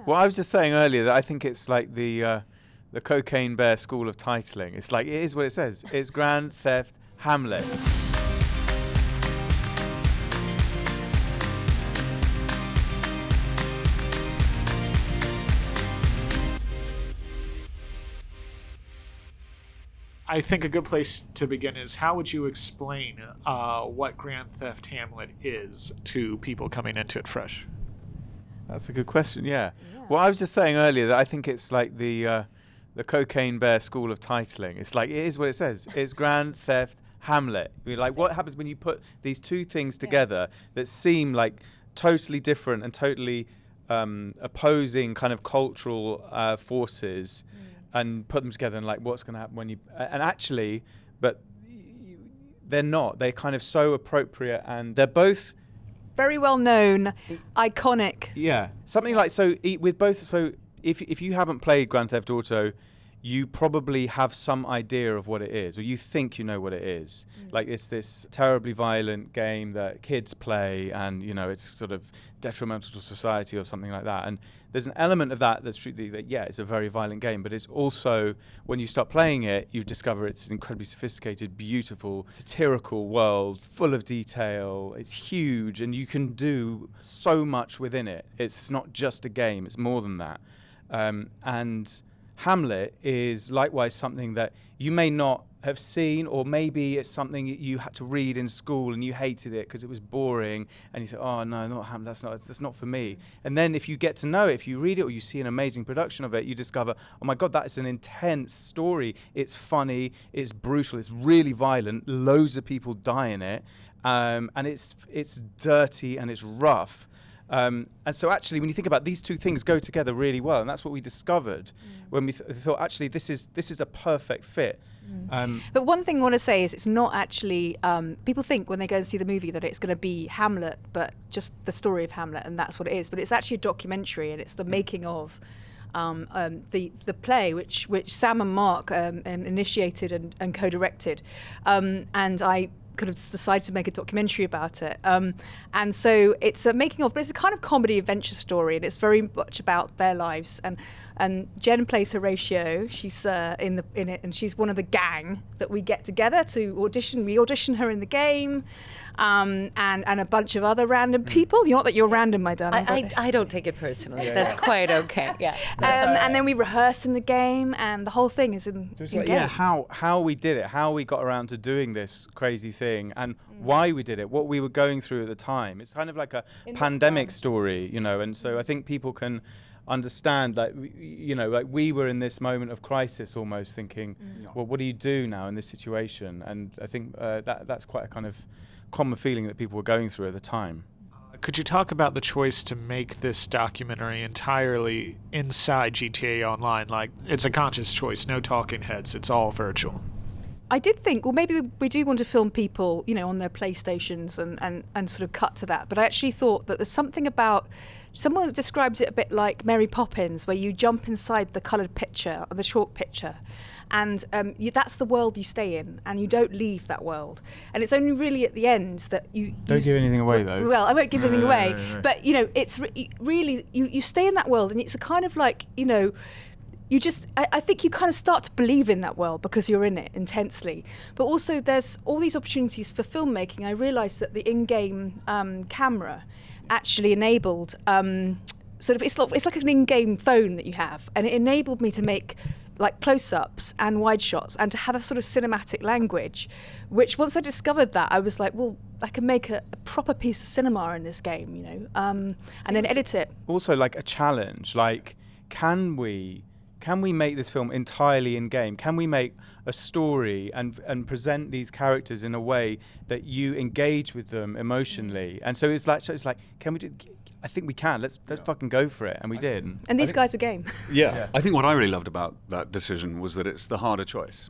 Well, I was just saying earlier that I think it's like the Cocaine Bear school of titling. It's like, it is what it says. It's Grand Theft Hamlet. I think a good place to begin is, how would you explain what Grand Theft Hamlet is to people coming into it fresh? That's a good question, yeah. Well, I was just saying earlier that I think it's like the Cocaine Bear school of titling. It's like, it is what it says. It's Grand Theft Hamlet. Like, what happens when you put these two things together that seem like totally different and totally opposing kind of cultural forces, and put them together, and like, what's going to happen when you... And actually, but they're not. They're kind of so appropriate, and they're both... very well known, iconic. Yeah. Something like, so with both... So if you haven't played Grand Theft Auto, you probably have some idea of what it is, or you think you know what it is. Like, it's this terribly violent game that kids play, and, you know, it's sort of detrimental to society or something like that. And there's an element of that that's true, that yeah, it's a very violent game, but it's also, when you start playing it, you discover it's an incredibly sophisticated, beautiful, satirical world, full of detail. It's huge, and you can do so much within it. It's not just a game, it's more than that. And Hamlet is likewise something that you may not have seen, or maybe it's something you had to read in school and you hated it because it was boring, and you thought, oh no, not Hamlet, that's not for me. And then if you get to know it, if you read it or you see an amazing production of it, you discover, oh my God, that is an intense story. It's funny, it's brutal, it's really violent, loads of people die in it, and it's dirty and it's rough. And so actually, when you think about, these two things go together really well, and that's what we discovered when we thought, actually, this is a perfect fit. But one thing I want to say is, it's not actually, people think when they go and see the movie that it's going to be Hamlet, but just the story of Hamlet, and that's what it is. But it's actually a documentary, and it's the making of the play, which Sam and Mark initiated and co-directed, and I kind of decided to make a documentary about it. And so it's a making of, but it's a kind of comedy adventure story, and it's very much about their lives. And Jen plays Horatio. She's in it, and she's one of the gang that we get together to audition. We audition her in the game, and a bunch of other random people. Not that you're random, my darling. I don't take it personally. Yeah. That's quite okay. Yeah. And then we rehearse in the game, and the whole thing is in like, game. yeah, how we did it, how we got around to doing this crazy thing, and why we did it, what we were going through at the time. It's kind of like a pandemic story, you know, and so I think people can understand, like, you know, like we were in this moment of crisis, almost thinking, well, what do you do now in this situation? And I think that's quite a kind of common feeling that people were going through at the time. Could you talk about the choice to make this documentary entirely inside GTA Online? Like, it's a conscious choice, no talking heads, it's all virtual. I did think, well, maybe we do want to film people, you know, on their PlayStations and sort of cut to that. But I actually thought that there's something about, someone described it a bit like Mary Poppins, where you jump inside the coloured picture, or the chalk picture, and that's the world you stay in, and you don't leave that world. And it's only really at the end that you... Don't give anything away, though. Well, I won't give anything away. No. But, you know, it's really, you stay in that world, and it's a kind of like, you know, you just, I think you kind of start to believe in that world because you're in it intensely. But also there's all these opportunities for filmmaking. I realised that the in-game camera actually enabled, sort of, it's like an in-game phone that you have, and it enabled me to make like close-ups and wide shots, and to have a sort of cinematic language, which once I discovered that, I was like, well, I can make a proper piece of cinema in this game, you know, and then edit it. Also, like a challenge, like, can we make this film entirely in-game? Can we make a story and present these characters in a way that you engage with them emotionally? And so it's like, can we do? I think we can. Let's fucking go for it, and we did. And these guys were game. Yeah, I think what I really loved about that decision was that it's the harder choice.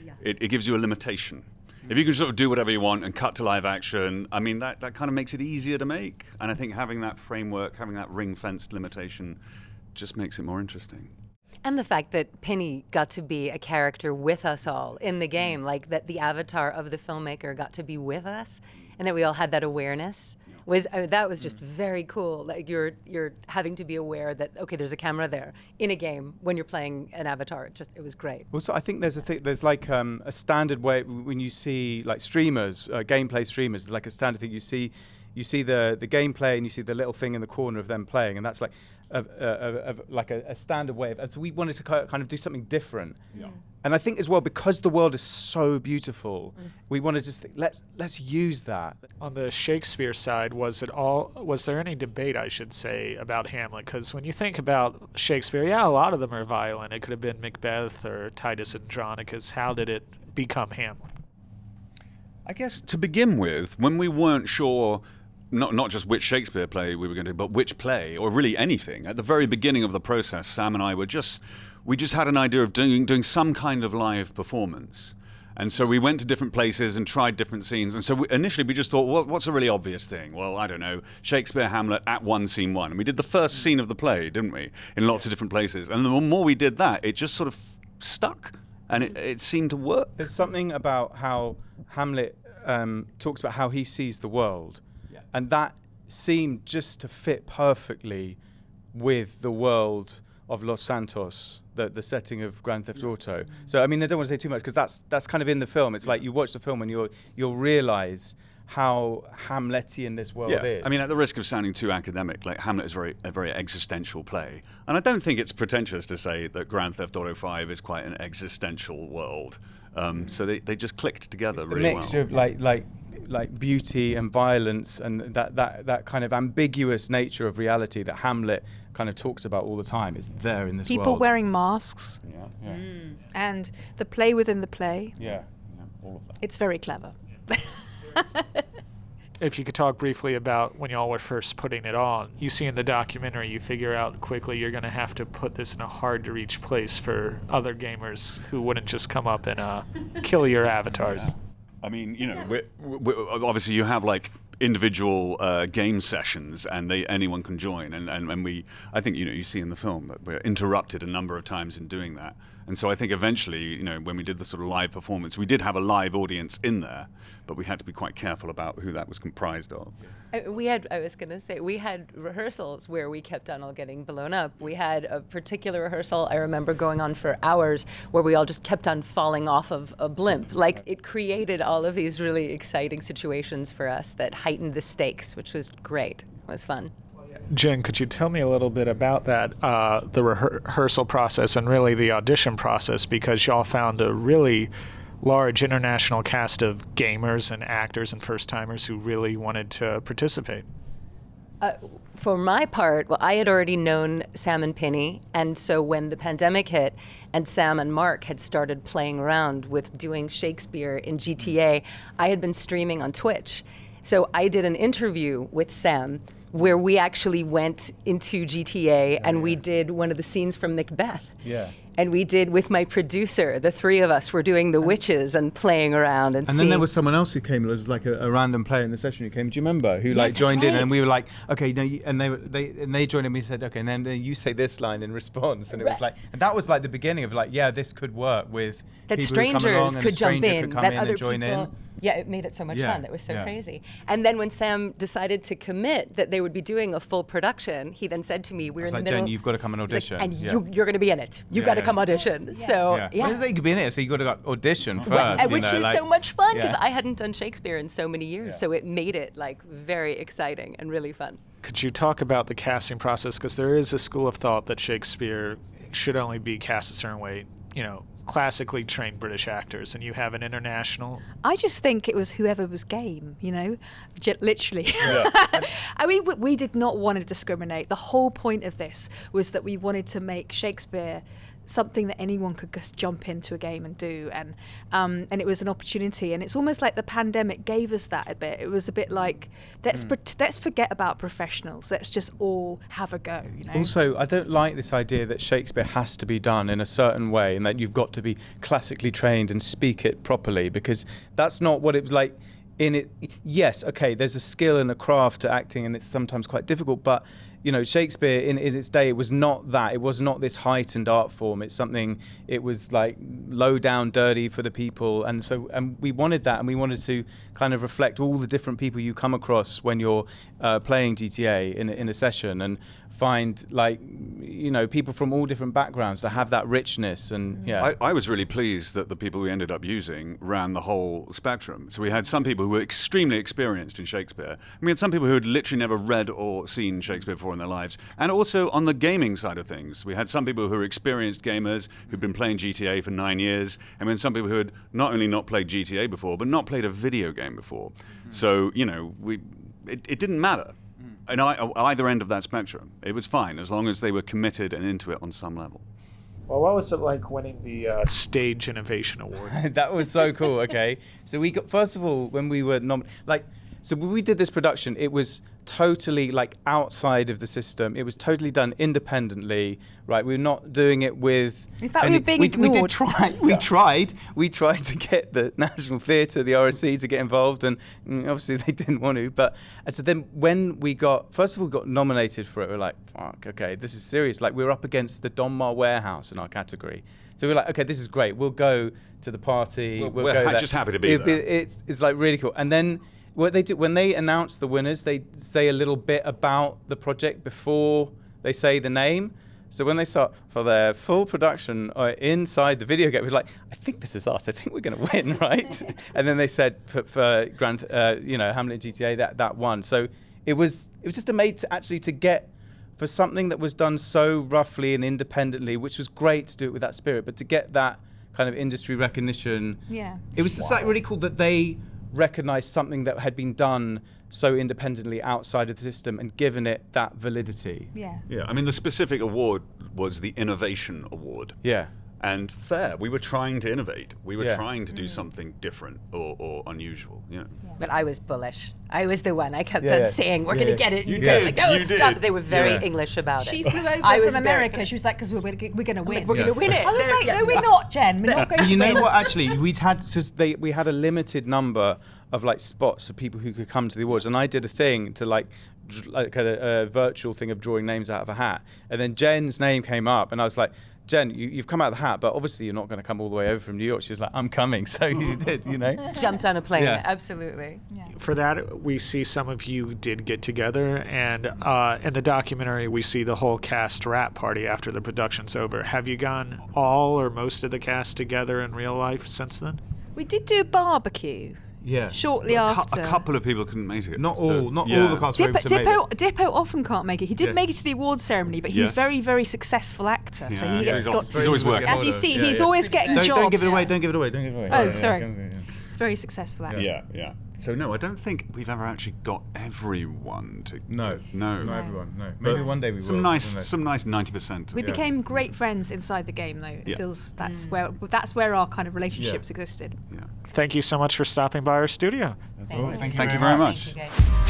Yeah. It gives you a limitation. If you can sort of do whatever you want and cut to live action, I mean, that kind of makes it easier to make. And I think having that framework, having that ring-fenced limitation, just makes it more interesting. And the fact that Pinny got to be a character with us all in the game, like that the avatar of the filmmaker got to be with us, and that we all had that awareness that was just very cool. Like you're having to be aware that okay, there's a camera there in a game when you're playing an avatar. It was great. Also, I think there's like a standard way when you see like streamers, gameplay streamers, like a standard thing. You see the gameplay and you see the little thing in the corner of them playing, and that's like a standard way of. And so we wanted to kind of do something different. Yeah. And I think as well, because the world is so beautiful, we want to just think, let's use that. On the Shakespeare side, was there any debate, I should say, about Hamlet? Because when you think about Shakespeare, a lot of them are violent. It could have been Macbeth or Titus Andronicus. How did it become Hamlet? I guess to begin with, when we weren't sure not just which Shakespeare play we were going to do, but which play, or really anything, at the very beginning of the process, Sam and I we just had an idea of doing some kind of live performance. And so we went to different places and tried different scenes. And so initially we just thought, well, what's a really obvious thing? Well, I don't know, Shakespeare, Hamlet, Act 1, Scene 1. And we did the first scene of the play, didn't we? In lots of different places. And the more we did that, it just sort of stuck. And it seemed to work. There's something about how Hamlet talks about how he sees the world. Yeah. And that seemed just to fit perfectly with the world of Los Santos, the setting of Grand Theft Auto. So I mean, I don't want to say too much because that's kind of in the film. It's like you watch the film and you'll realize how Hamletian this world is. I mean, at the risk of sounding too academic, like Hamlet is a very existential play, and I don't think it's pretentious to say that Grand Theft Auto 5 is quite an existential world. So they just clicked together it's really well. The mixture of like beauty and violence and that kind of ambiguous nature of reality that Hamlet kind of talks about all the time is there in this world. People wearing masks. Yeah. And the play within the play. Yeah, all of that. It's very clever. If you could talk briefly about when y'all were first putting it on, you see in the documentary, you figure out quickly you're going to have to put this in a hard-to-reach place for other gamers who wouldn't just come up and kill your avatars. Yeah. I mean, obviously you have like individual game sessions, and anyone can join, and we, I think you see in the film that we're interrupted a number of times in doing that, and so I think eventually, when we did the sort of live performance, we did have a live audience in there, but we had to be quite careful about who that was comprised of. We had rehearsals where we kept on all getting blown up. We had a particular rehearsal I remember going on for hours where we all just kept on falling off of a blimp. Like, it created all of these really exciting situations for us that heightened the stakes, which was great. It was fun. Jen, could you tell me a little bit about that, the rehearsal process and really the audition process, because y'all found a really large international cast of gamers and actors and first-timers who really wanted to participate? For my part, well, I had already known Sam and Pinny, and so when the pandemic hit and Sam and Mark had started playing around with doing Shakespeare in GTA, I had been streaming on Twitch. So I did an interview with Sam where we actually went into GTA and we did one of the scenes from Macbeth. Yeah. And we did with my producer. The three of us were doing the witches and playing around and then there was someone else who came. It was like a random player in the session who came. Do you remember? Who joined in, and we were like, okay, and they joined in. We said, okay, and then you say this line in response, and it was like, and that was like the beginning of like, yeah, this could work with that people strangers who come along, could jump in, could come that in other and join people. in. Yeah, it made it so much fun. That was so crazy. And then when Sam decided to commit that they would be doing a full production, he then said to me, "We're in the middle." Jen, you've got to come and audition. And you're going to be in it. You've got to come audition. So Well, you could be in it, so you got to audition first. Right. Which was so much fun because I hadn't done Shakespeare in so many years, so it made it like very exciting and really fun. Could you talk about the casting process? Because there is a school of thought that Shakespeare should only be cast a certain way, classically trained British actors, and you have an international. I just think it was whoever was game, literally. Yeah. I mean, we did not want to discriminate. The whole point of this was that we wanted to make Shakespeare something that anyone could just jump into a game and do, and it was an opportunity, and it's almost like the pandemic gave us that a bit. It was a bit like let's forget about professionals, let's just all have a go. Also, I don't like this idea that Shakespeare has to be done in a certain way and that you've got to be classically trained and speak it properly, because that's not what it was like in it. Yes, okay, there's a skill and a craft to acting, and it's sometimes quite difficult, but you know, Shakespeare in its day, it was not that. It was not this heightened art form. It's something, it was like low down, dirty for the people. And so we wanted that, and we wanted to kind of reflect all the different people you come across when you're playing GTA in a session, and find, like, you know, people from all different backgrounds to have that richness. And I was really pleased that the people we ended up using ran the whole spectrum. So we had some people who were extremely experienced in Shakespeare, and we had some people who had literally never read or seen Shakespeare before in their lives. And also on the gaming side of things, we had some people who were experienced gamers who'd been playing GTA for 9 years, and then some people who had not only not played GTA before, but not played a video game before. So, you know, it didn't matter. And either end of that spectrum, it was fine as long as they were committed and into it on some level. Well, what was it like winning the Stage Innovation Award? That was so cool. Okay, so we got, first of all, when we were so when we did this production, it was totally like outside of the system. It was totally done independently, right? We were not doing it with. In fact, we were being ignored. We did try. We tried to get the National Theatre, the RSC, to get involved, and obviously they didn't want to. But and so then when we got, first of all, got nominated for it, we were like, fuck, okay, this is serious. Like, we were up against the Donmar Warehouse in our category. So we were like, okay, this is great. We'll go to the party. We're go just happy to be there. It's like really cool. And then what they do when they announce the winners, they say a little bit about the project before they say the name. So when they start for their full production inside the video game, it was like, I think this is us. I think we're going to win, right? And then they said for Hamlet and GTA that won. So it was just amazing to get, for something that was done so roughly and independently, which was great to do it with that spirit, but to get that kind of industry recognition. Yeah. It was just like really cool that they recognized something that had been done so independently outside of the system and given it that validity. Yeah. Yeah, I mean, the specific award was the Innovation Award. Yeah. And fair, we were trying to innovate. We were Yeah. trying to do something different or unusual. Yeah. But I was bullish. I was the one. I kept Yeah, on yeah. saying, we're Yeah, going to yeah. get it. You And did. like, no, You stop. did. They were very Yeah. English about She it. flew over I was from very- America. She was like, because we're going to win. We're going to win it. I was like, no, we're not, Jen. We're not going to You win. know what? Actually, we had a limited number of like spots of people who could come to the awards, and I did a thing to like a virtual thing of drawing names out of a hat, and then Jen's name came up, and I was like, Jen, you've come out of the hat, but obviously you're not going to come all the way over from New York. She was like, I'm coming, so you did, you know. Jumped on a plane. Yeah. Absolutely. Yeah. For that, we see some of you did get together, and in the documentary, we see the whole cast wrap party after the production's over. Have you gone all or most of the cast together in real life since then? We did do a barbecue Yeah. shortly after. A couple of people couldn't make it. Not So, all, not yeah. all the cast were able to make it. Dippo often can't make it. He did Yeah. make it to the awards ceremony, but he's Yes. very, very successful actor. So Yeah, he gets got. he's always working. As you see, he's always getting jobs. Don't give it away. Don't give it away. Don't give it away. Oh, Yeah, sorry. yeah. He's a very successful actor. Yeah. So no, I don't think we've ever actually got everyone to. No. No. Not everyone. No. Maybe one day we will. Some nice wouldn't 90%. We Yeah. became great friends inside the game, though. It Yeah. feels that's where our kind of relationships existed. Yeah. Thank you so much for stopping by our studio. it? That's all right. Thank you very much. Thank you, guys.